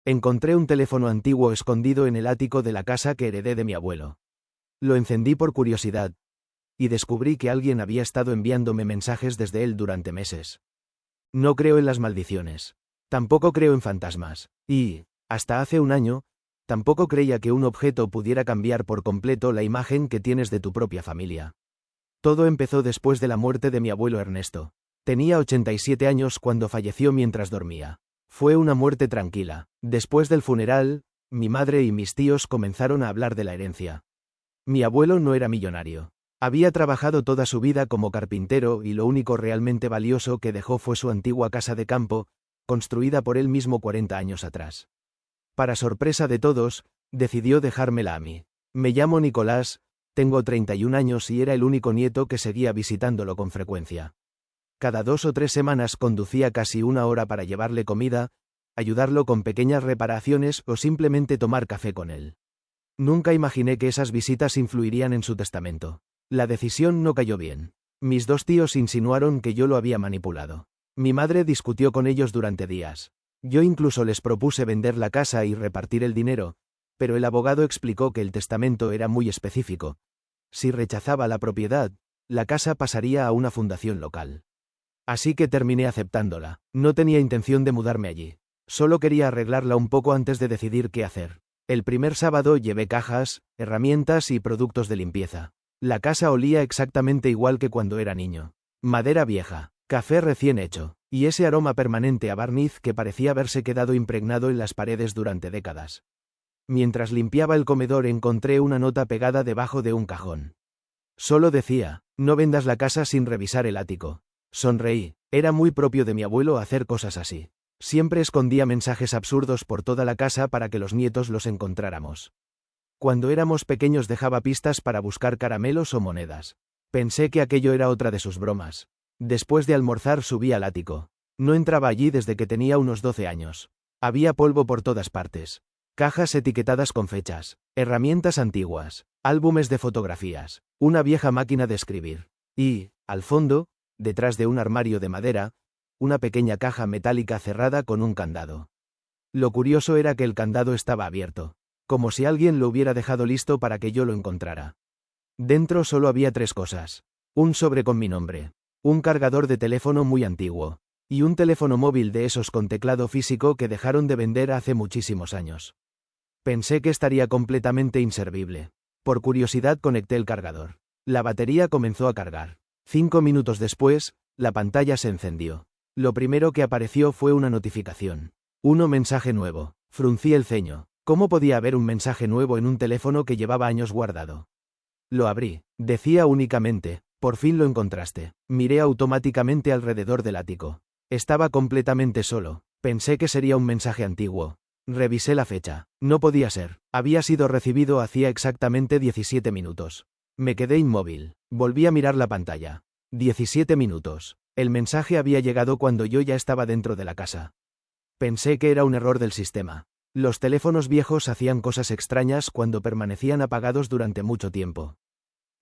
Encontré un teléfono antiguo escondido en el ático de la casa que heredé de mi abuelo. Lo encendí por curiosidad, y descubrí que alguien había estado enviándome mensajes desde él durante meses. No creo en las maldiciones. Tampoco creo en fantasmas. Y, hasta hace un año, tampoco creía que un objeto pudiera cambiar por completo la imagen que tienes de tu propia familia. Todo empezó después de la muerte de mi abuelo Ernesto. Tenía 87 años cuando falleció mientras dormía. Fue una muerte tranquila. Después del funeral, mi madre y mis tíos comenzaron a hablar de la herencia. Mi abuelo no era millonario. Había trabajado toda su vida como carpintero y lo único realmente valioso que dejó fue su antigua casa de campo, construida por él mismo 40 años atrás. Para sorpresa de todos, decidió dejármela a mí. Me llamo Nicolás, tengo 31 años y era el único nieto que seguía visitándolo con frecuencia. Cada 2 o 3 semanas conducía casi una hora para llevarle comida, ayudarlo con pequeñas reparaciones o simplemente tomar café con él. Nunca imaginé que esas visitas influirían en su testamento. La decisión no cayó bien. Mis 2 tíos insinuaron que yo lo había manipulado. Mi madre discutió con ellos durante días. Yo incluso les propuse vender la casa y repartir el dinero, pero el abogado explicó que el testamento era muy específico. Si rechazaba la propiedad, la casa pasaría a una fundación local. Así que terminé aceptándola. No tenía intención de mudarme allí. Solo quería arreglarla un poco antes de decidir qué hacer. El primer sábado llevé cajas, herramientas y productos de limpieza. La casa olía exactamente igual que cuando era niño. Madera vieja, café recién hecho, y ese aroma permanente a barniz que parecía haberse quedado impregnado en las paredes durante décadas. Mientras limpiaba el comedor encontré una nota pegada debajo de un cajón. Solo decía, no vendas la casa sin revisar el ático. Sonreí. Era muy propio de mi abuelo hacer cosas así. Siempre escondía mensajes absurdos por toda la casa para que los nietos los encontráramos. Cuando éramos pequeños dejaba pistas para buscar caramelos o monedas. Pensé que aquello era otra de sus bromas. Después de almorzar subí al ático. No entraba allí desde que tenía unos 12 años. Había polvo por todas partes. Cajas etiquetadas con fechas, herramientas antiguas, álbumes de fotografías, una vieja máquina de escribir. Y, al fondo, detrás de un armario de madera, una pequeña caja metálica cerrada con un candado. Lo curioso era que el candado estaba abierto, como si alguien lo hubiera dejado listo para que yo lo encontrara. Dentro solo había 3 cosas. Un sobre con mi nombre, un cargador de teléfono muy antiguo, y un teléfono móvil de esos con teclado físico que dejaron de vender hace muchísimos años. Pensé que estaría completamente inservible. Por curiosidad conecté el cargador. La batería comenzó a cargar. 5 minutos después, la pantalla se encendió. Lo primero que apareció fue una notificación. Mensaje nuevo. Fruncí el ceño. ¿Cómo podía haber un mensaje nuevo en un teléfono que llevaba años guardado? Lo abrí. Decía únicamente, por fin lo encontraste. Miré automáticamente alrededor del ático. Estaba completamente solo. Pensé que sería un mensaje antiguo. Revisé la fecha. No podía ser. Había sido recibido hacía exactamente 17 minutos. Me quedé inmóvil. Volví a mirar la pantalla. 17 minutos. El mensaje había llegado cuando yo ya estaba dentro de la casa. Pensé que era un error del sistema. Los teléfonos viejos hacían cosas extrañas cuando permanecían apagados durante mucho tiempo.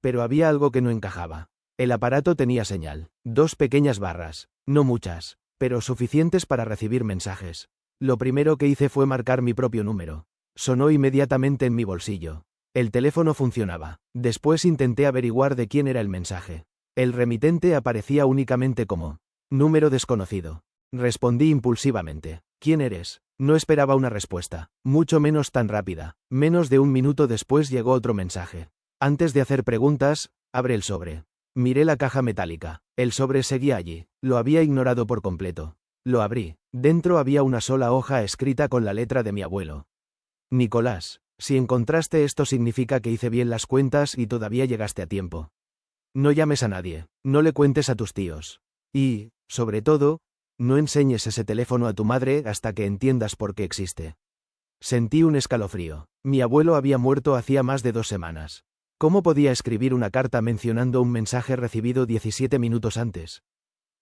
Pero había algo que no encajaba. El aparato tenía señal. 2 pequeñas barras. No muchas, pero suficientes para recibir mensajes. Lo primero que hice fue marcar mi propio número. Sonó inmediatamente en mi bolsillo. El teléfono funcionaba. Después intenté averiguar de quién era el mensaje. El remitente aparecía únicamente como número desconocido. Respondí impulsivamente. ¿Quién eres? No esperaba una respuesta, mucho menos tan rápida. Menos de un minuto después llegó otro mensaje. Antes de hacer preguntas, abre el sobre. Miré la caja metálica. El sobre seguía allí. Lo había ignorado por completo. Lo abrí. Dentro había una sola hoja escrita con la letra de mi abuelo. Nicolás, si encontraste esto significa que hice bien las cuentas y todavía llegaste a tiempo. No llames a nadie, no le cuentes a tus tíos. Y, sobre todo, no enseñes ese teléfono a tu madre hasta que entiendas por qué existe. Sentí un escalofrío. Mi abuelo había muerto hacía más de 2 semanas. ¿Cómo podía escribir una carta mencionando un mensaje recibido 17 minutos antes?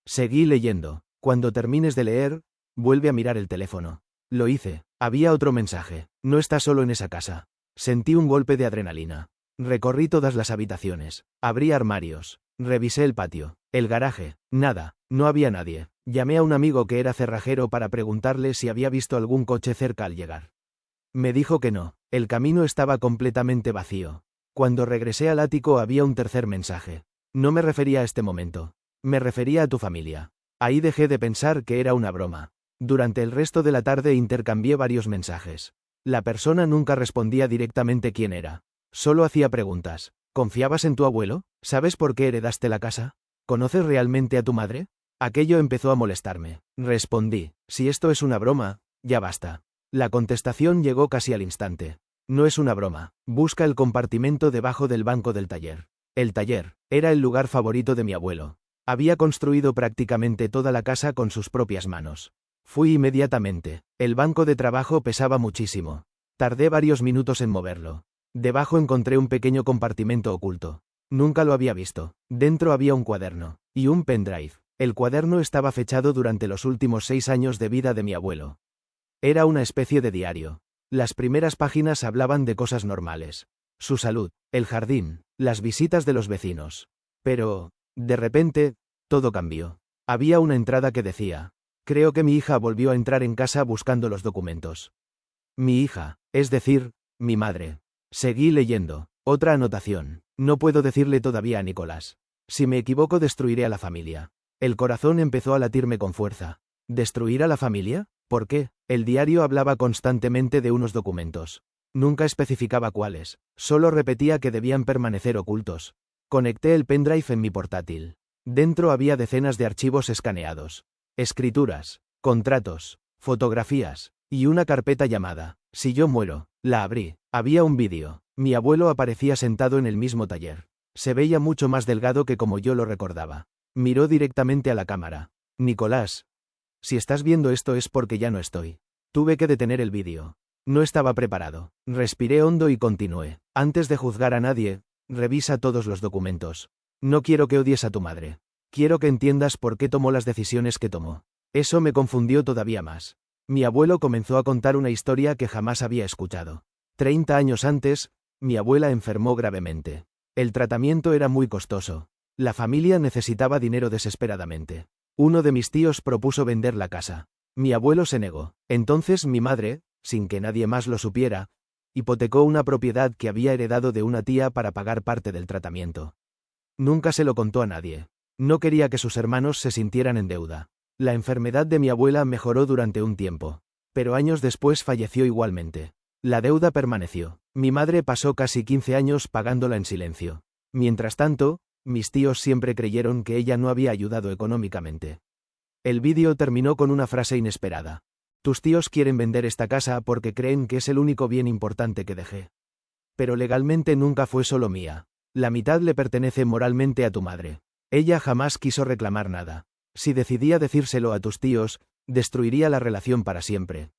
Seguí leyendo. Cuando termines de leer, vuelve a mirar el teléfono. Lo hice. Había otro mensaje. No estás solo en esa casa. Sentí un golpe de adrenalina. Recorrí todas las habitaciones. Abrí armarios. Revisé el patio, el garaje, nada, no había nadie. Llamé a un amigo que era cerrajero para preguntarle si había visto algún coche cerca al llegar. Me dijo que no, el camino estaba completamente vacío. Cuando regresé al ático había un tercer mensaje. No me refería a este momento. Me refería a tu familia. Ahí dejé de pensar que era una broma. Durante el resto de la tarde intercambié varios mensajes. La persona nunca respondía directamente quién era. Solo hacía preguntas. ¿Confiabas en tu abuelo? ¿Sabes por qué heredaste la casa? ¿Conoces realmente a tu madre? Aquello empezó a molestarme. Respondí, si esto es una broma, ya basta. La contestación llegó casi al instante. No es una broma. Busca el compartimento debajo del banco del taller. El taller era el lugar favorito de mi abuelo. Había construido prácticamente toda la casa con sus propias manos. Fui inmediatamente. El banco de trabajo pesaba muchísimo. Tardé varios minutos en moverlo. Debajo encontré un pequeño compartimento oculto. Nunca lo había visto. Dentro había un cuaderno y un pendrive. El cuaderno estaba fechado durante los últimos 6 años de vida de mi abuelo. Era una especie de diario. Las primeras páginas hablaban de cosas normales. Su salud, el jardín, las visitas de los vecinos. Pero, de repente, todo cambió. Había una entrada que decía: creo que mi hija volvió a entrar en casa buscando los documentos. Mi hija, es decir, mi madre. Seguí leyendo. Otra anotación. No puedo decirle todavía a Nicolás. Si me equivoco destruiré a la familia. El corazón empezó a latirme con fuerza. ¿Destruir a la familia? ¿Por qué? El diario hablaba constantemente de unos documentos. Nunca especificaba cuáles. Solo repetía que debían permanecer ocultos. Conecté el pendrive en mi portátil. Dentro había decenas de archivos escaneados. Escrituras, contratos, fotografías, y una carpeta llamada Si yo muero. La abrí. Había un vídeo. Mi abuelo aparecía sentado en el mismo taller. Se veía mucho más delgado que como yo lo recordaba. Miró directamente a la cámara. Nicolás. Si estás viendo esto es porque ya no estoy. Tuve que detener el vídeo. No estaba preparado. Respiré hondo y continué. Antes de juzgar a nadie, revisa todos los documentos. No quiero que odies a tu madre. Quiero que entiendas por qué tomó las decisiones que tomó. Eso me confundió todavía más. Mi abuelo comenzó a contar una historia que jamás había escuchado. 30 años antes, mi abuela enfermó gravemente. El tratamiento era muy costoso. La familia necesitaba dinero desesperadamente. Uno de mis tíos propuso vender la casa. Mi abuelo se negó. Entonces mi madre, sin que nadie más lo supiera, hipotecó una propiedad que había heredado de una tía para pagar parte del tratamiento. Nunca se lo contó a nadie. No quería que sus hermanos se sintieran en deuda. La enfermedad de mi abuela mejoró durante un tiempo, pero años después falleció igualmente. La deuda permaneció. Mi madre pasó casi 15 años pagándola en silencio. Mientras tanto, mis tíos siempre creyeron que ella no había ayudado económicamente. El vídeo terminó con una frase inesperada. Tus tíos quieren vender esta casa porque creen que es el único bien importante que dejé. Pero legalmente nunca fue solo mía. La mitad le pertenece moralmente a tu madre. Ella jamás quiso reclamar nada. Si decidía decírselo a tus tíos, destruiría la relación para siempre.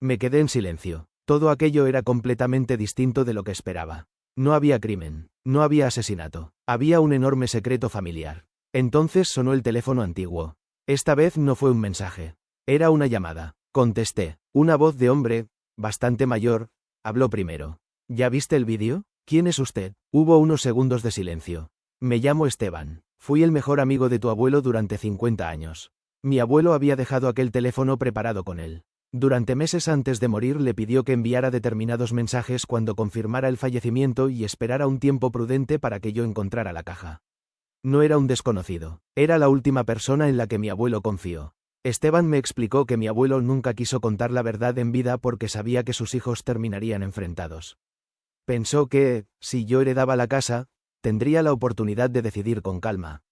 Me quedé en silencio. Todo aquello era completamente distinto de lo que esperaba. No había crimen, no había asesinato, había un enorme secreto familiar. Entonces sonó el teléfono antiguo. Esta vez no fue un mensaje. Era una llamada. Contesté. Una voz de hombre, bastante mayor, habló primero. ¿Ya viste el vídeo? ¿Quién es usted? Hubo unos segundos de silencio. Me llamo Esteban. Fui el mejor amigo de tu abuelo durante 50 años. Mi abuelo había dejado aquel teléfono preparado con él. Durante meses antes de morir le pidió que enviara determinados mensajes cuando confirmara el fallecimiento y esperara un tiempo prudente para que yo encontrara la caja. No era un desconocido. Era la última persona en la que mi abuelo confió. Esteban me explicó que mi abuelo nunca quiso contar la verdad en vida porque sabía que sus hijos terminarían enfrentados. Pensó que, si yo heredaba la casa, tendría la oportunidad de decidir con calma.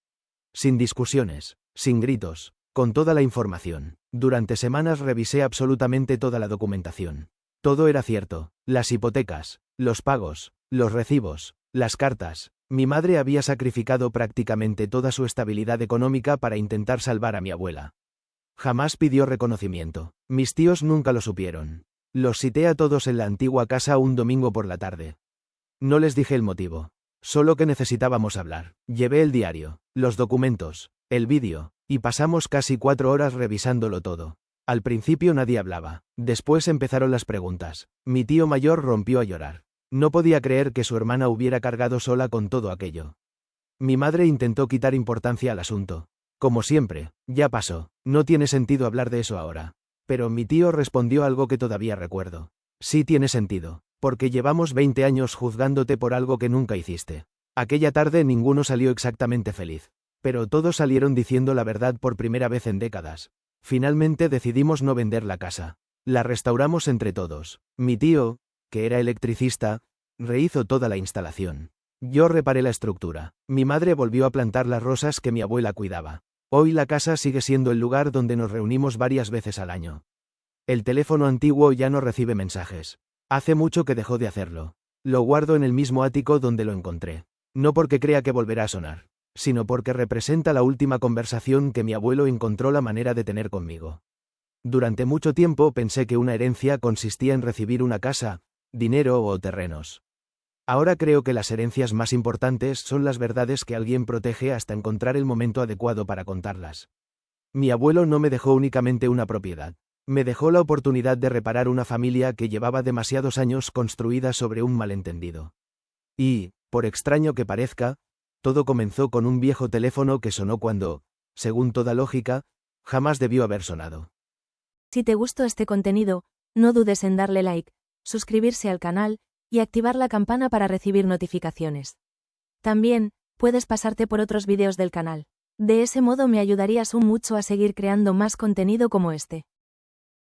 Sin discusiones, sin gritos, con toda la información. Durante semanas revisé absolutamente toda la documentación. Todo era cierto. Las hipotecas, los pagos, los recibos, las cartas. Mi madre había sacrificado prácticamente toda su estabilidad económica para intentar salvar a mi abuela. Jamás pidió reconocimiento. Mis tíos nunca lo supieron. Los cité a todos en la antigua casa un domingo por la tarde. No les dije el motivo. Solo que necesitábamos hablar. Llevé el diario, los documentos, el vídeo, y pasamos casi 4 horas revisándolo todo. Al principio nadie hablaba. Después empezaron las preguntas. Mi tío mayor rompió a llorar. No podía creer que su hermana hubiera cargado sola con todo aquello. Mi madre intentó quitar importancia al asunto. Como siempre, ya pasó, no tiene sentido hablar de eso ahora. Pero mi tío respondió algo que todavía recuerdo. Sí tiene sentido, porque llevamos 20 años juzgándote por algo que nunca hiciste. Aquella tarde ninguno salió exactamente feliz. Pero todos salieron diciendo la verdad por primera vez en décadas. Finalmente decidimos no vender la casa. La restauramos entre todos. Mi tío, que era electricista, rehizo toda la instalación. Yo reparé la estructura. Mi madre volvió a plantar las rosas que mi abuela cuidaba. Hoy la casa sigue siendo el lugar donde nos reunimos varias veces al año. El teléfono antiguo ya no recibe mensajes. Hace mucho que dejó de hacerlo. Lo guardo en el mismo ático donde lo encontré. No porque crea que volverá a sonar, sino porque representa la última conversación que mi abuelo encontró la manera de tener conmigo. Durante mucho tiempo pensé que una herencia consistía en recibir una casa, dinero o terrenos. Ahora creo que las herencias más importantes son las verdades que alguien protege hasta encontrar el momento adecuado para contarlas. Mi abuelo no me dejó únicamente una propiedad. Me dejó la oportunidad de reparar una familia que llevaba demasiados años construida sobre un malentendido. Y, por extraño que parezca, todo comenzó con un viejo teléfono que sonó cuando, según toda lógica, jamás debió haber sonado. Si te gustó este contenido, no dudes en darle like, suscribirse al canal y activar la campana para recibir notificaciones. También, puedes pasarte por otros vídeos del canal. De ese modo me ayudarías mucho a seguir creando más contenido como este.